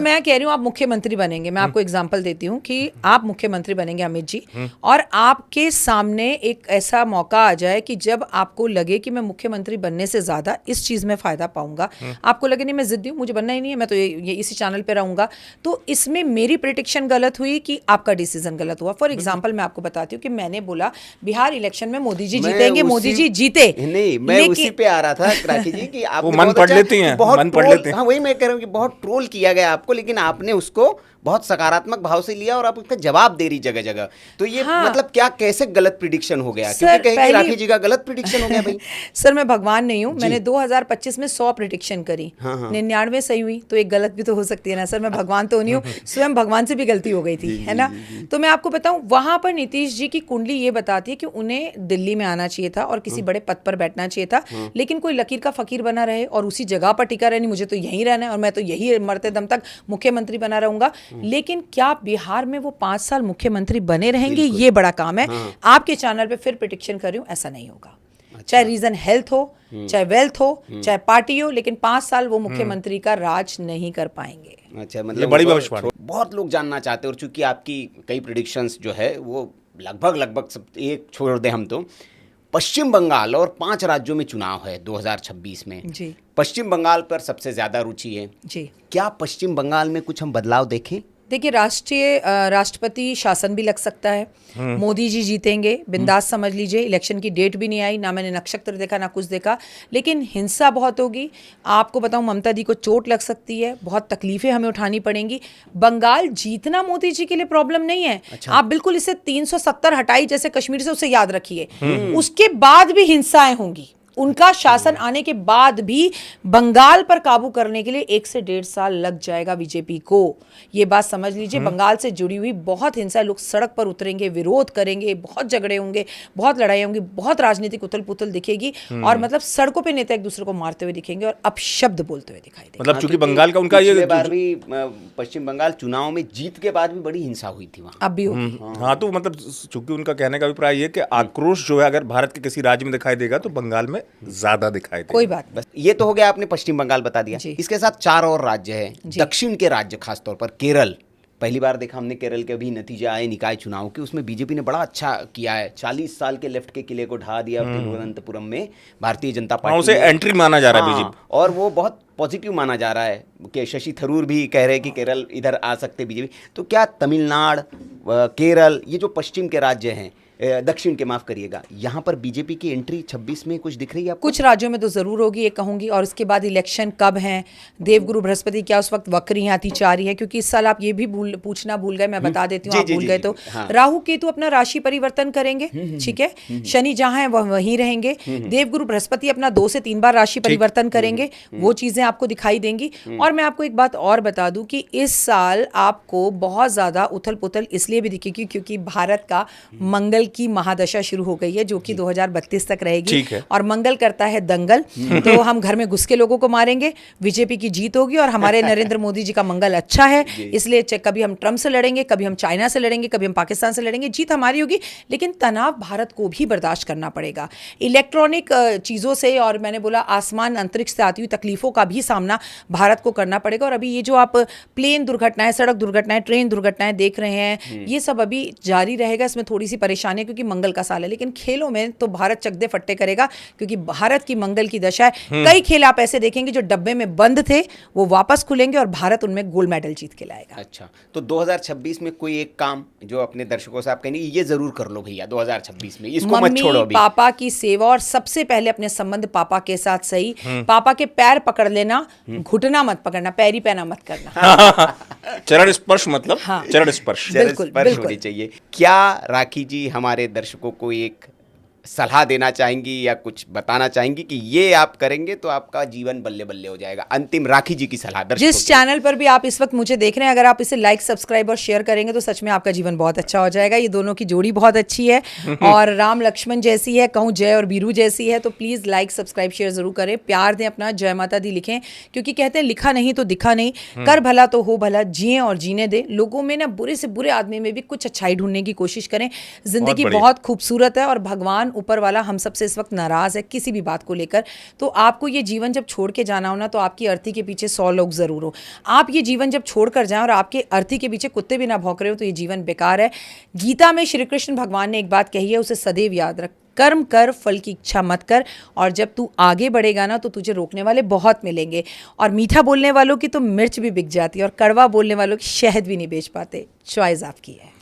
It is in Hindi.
मैं कह रही हूँ आप मुख्यमंत्री बनेंगे, मैं आपको एग्जांपल देती हूँ कि आप मुख्यमंत्री बनेंगे अमित जी, और आपके सामने एक ऐसा मौका आ जाए कि जब आपको लगे कि मैं मुख्यमंत्री बनने से ज्यादा इस चीज में फायदा पाऊंगा, आपको लगे नहीं मैं जिद्दी हूँ, मुझे बनना ही नहीं है, मैं तो ये इसी चैनल पे रहूंगा, तो इसमें मेरी प्रेडिक्शन गलत हुई कि आपका डिसीजन गलत हुआ। फॉर एग्जाम्पल मैं आपको बताती हूँ कि मैंने बोला बिहार इलेक्शन में मोदी जी जीतेंगे, मोदी जी जीते नहीं, मैं उसी पे आ रहा था राखी जी कि आप मन पढ़ लेती हैं, मन पढ़ लेते हैं। हाँ, वही मैं कह रहा हूँ कि बहुत ट्रोल किया गया आपको, लेकिन आपने उसको बहुत सकारात्मक भाव से लिया और आप उसका जवाब दे रही जगह जगह। तो ये मतलब क्या, कैसे गलत प्रिडिक्शन हो गया? क्योंकि कहीं राखी जी का गलत प्रिडिक्शन हो गया भाई। सर मैं भगवान नहीं हूँ, मैंने 2025 में 100 प्रिडिक्शन करी, 99 सही हुई, तो एक गलत भी तो हो सकती है ना सर। मैं भगवान तो नहीं हूँ, स्वयं भगवान से भी गलती हो गई थी, है ना। तो मैं आपको बताऊं, वहां पर नीतीश जी की कुंडली ये बताती है कि उन्हें दिल्ली में आना चाहिए था और किसी बड़े पद पर बैठना चाहिए था, लेकिन कोई लकीर का फकीर बना रहे और उसी जगह पर टिका रहे, नहीं मुझे तो यहीं रहना है और मैं तो यही मरते दम तक मुख्यमंत्री बना रहूंगा। लेकिन क्या बिहार में वो 5 साल मुख्यमंत्री बने रहेंगे, ये बड़ा काम है। आपके चैनल पे फिर प्रेडिक्शन कर रही हूँ, ऐसा नहीं होगा। चाहे रीजन हेल्थ हो, चाहे वेल्थ हो, चाहे पार्टी हो, लेकिन 5 साल वो मुख्यमंत्री का राज नहीं कर पाएंगे। अच्छा, मतलब बड़ी भविष्यवाणी। बहुत लोग जानना चाहते हैं, और चूंकि आपकी कई प्रेडिक्शंस जो है वो लगभग सब, एक छोड़ दे हम तो, पश्चिम बंगाल और 5 राज्यों में चुनाव है 2026 में जी। पश्चिम बंगाल पर सबसे ज्यादा रुचि है जी। क्या पश्चिम बंगाल में कुछ हम बदलाव देखें? देखिए, राष्ट्रपति शासन भी लग सकता है, मोदी जी जीतेंगे, बिंदास समझ लीजिए। इलेक्शन की डेट भी नहीं आई, ना मैंने नक्षत्र देखा ना कुछ देखा, लेकिन हिंसा बहुत होगी। आपको बताऊं, ममता दी को चोट लग सकती है, बहुत तकलीफें हमें उठानी पड़ेंगी। बंगाल जीतना मोदी जी के लिए प्रॉब्लम नहीं है। अच्छा। आप बिल्कुल इसे 370 हटाई जैसे कश्मीर से, उसे याद रखिए। उसके बाद भी हिंसाएं होंगी, उनका शासन आने के बाद भी बंगाल पर काबू करने के लिए 1 से 1.5 साल लग जाएगा बीजेपी को। ये बात समझ लीजिए। बंगाल से जुड़ी हुई बहुत हिंसा, लोग सड़क पर उतरेंगे, विरोध करेंगे, बहुत झगड़े होंगे, बहुत लड़ाई होंगी, बहुत राजनीतिक उथल पुथल दिखेगी, और मतलब सड़कों पे नेता एक दूसरे को मारते हुए दिखेंगे और अपशब्द बोलते हुए दिखाई देंगे। मतलब चूंकि बंगाल का उनका ये बार भी पश्चिम बंगाल चुनाव में जीत के बाद भी बड़ी हिंसा हुई थी वहाँ, अब भी होगी। हाँ, तो मतलब चूंकि उनका कहने का अभिप्राय ये कि आक्रोश जो है अगर भारत के किसी राज्य में दिखाई देगा तो बंगाल में ज्यादा दिखाई देगा। कोई बात नहीं। बस ये तो हो गया, आपने पश्चिम बंगाल बता दिया। इसके साथ 4 और राज्य है, दक्षिण के राज्य, खासतौर पर केरल। पहली बार देखा हमने केरल के अभी नतीजे आए निकाय चुनाव के, उसमें बीजेपी ने बड़ा अच्छा किया है। 40 साल के लेफ्ट के किले को ढा दिया तिरुवनंतपुरम में भारतीय जनता पार्टी उसे एंट्री माना जा रहा है बीजेपी, और वो बहुत पॉजिटिव माना जा रहा है कि शशि थरूर भी कह रहे हैं कि केरल इधर आ सकते बीजेपी। तो क्या तमिलनाडु, केरल, ये जो पश्चिम के राज्य हैं, दक्षिण के, माफ करिएगा, यहाँ पर बीजेपी की एंट्री 26 में कुछ दिख रही है आपको? कुछ राज्यों में तो जरूर होगी, ये कहूंगी। और उसके बाद इलेक्शन कब है, देवगुरु बृहस्पति क्या उस वक्त वक्री हैं, अतिचारी है? क्योंकि इस साल आप ये भी पूछना भूल गए, मैं बता देती हूँ, आप भूल गए तो। राहु केतु अपना राशि परिवर्तन करेंगे, ठीक है। शनि जहां है वह वहीं रहेंगे। देवगुरु बृहस्पति अपना 2 से 3 बार राशि परिवर्तन करेंगे, वो चीजें आपको दिखाई देंगी। और मैं आपको एक बात और बता दूं कि इस साल आपको बहुत ज्यादा उथल पुथल इसलिए भी दिखेगी क्योंकि भारत का मंगल की महादशा शुरू हो गई है, जो कि 2032 तक रहेगी। और मंगल करता है दंगल, तो हम घर में घुस के लोगों को मारेंगे, बीजेपी की जीत होगी। और हमारे नरेंद्र मोदी जी का मंगल अच्छा है, इसलिए कभी हम ट्रम्प से लड़ेंगे, कभी हम चाइना से लड़ेंगे, कभी हम पाकिस्तान से लड़ेंगे, जीत हमारी होगी। लेकिन तनाव भारत को भी बर्दाश्त करना पड़ेगा, इलेक्ट्रॉनिक चीजों से, और मैंने बोला आसमान अंतरिक्ष से आती हुई तकलीफों का भी सामना भारत को करना पड़ेगा। और अभी ये जो आप प्लेन दुर्घटनाएं, सड़क दुर्घटनाएं, ट्रेन दुर्घटनाएं देख रहे हैं, ये सब अभी जारी रहेगा। इसमें थोड़ी सी परेशानी है क्योंकि मंगल का साल है, लेकिन खेलों में तो भारत चकदे फट्टे करेगा क्योंकि भारत की मंगल की दशा है। कई खेल आप ऐसे देखेंगे जो डब्बे में बंद थे, वो वापस खुलेंगे और भारत उनमें गोल्ड मेडल जीत के लाएगा। अच्छा, तो 2026 में कोई एक काम जो अपने दर्शकों से आप कहेंगे ये जरूर कर लो भैया 2026 में, इसको मत छोड़ो अभी? पापा की सेवा, और सबसे पहले अपने संबंध पापा के साथ सही। पापा के पैर पकड़ लेना, घुटना मत पकड़ना, पैरी पैना मत करना। चरण स्पर्श, मतलब चरण स्पर्श होनी चाहिए। क्या राखी जी हमारे दर्शकों को एक सलाह देना चाहेंगी या कुछ बताना चाहेंगी कि ये आप करेंगे तो आपका जीवन बल्ले बल्ले हो जाएगा? अंतिम राखी जी की सलाह दर्शकों जिस चैनल पर भी आप इस वक्त मुझे देख रहे हैं, अगर आप इसे लाइक, सब्सक्राइब और शेयर करेंगे तो सच में आपका जीवन बहुत अच्छा हो जाएगा। ये दोनों की जोड़ी बहुत अच्छी है और राम लक्ष्मण जैसी है, कहूँ जय और बीरू जैसी है। तो प्लीज लाइक, सब्सक्राइब, शेयर जरूर करें, प्यार दें अपना, जय माता दी लिखें, क्योंकि कहते हैं लिखा नहीं तो दिखा नहीं। कर भला तो हो भला, जिए और जीने दे। लोगों में ना बुरे से बुरे आदमी में भी कुछ अच्छाई ढूंढने की कोशिश करें। जिंदगी बहुत खूबसूरत है और भगवान भगवान ऊपर वाला हम सबसे इस वक्त नाराज़ है किसी भी बात को लेकर, तो आपको ये जीवन जब छोड़ के जाना हो ना, तो आपकी अर्थी के पीछे 100 लोग ज़रूर हो। आप ये जीवन जब छोड़ कर जाएं और आपके अर्थी के पीछे कुत्ते भी ना भौंक रहे हो, तो ये जीवन बेकार है। गीता में श्री कृष्ण भगवान ने एक बात कही है, उसे सदैव याद रख, कर्म कर, फल की इच्छा मत कर। और जब तू आगे बढ़ेगा ना, तो तुझे रोकने वाले बहुत मिलेंगे। और मीठा बोलने वालों की तो मिर्च भी बिक जाती है, और कड़वा बोलने वालों की शहद भी नहीं बेच पाते। चॉइस आपकी है।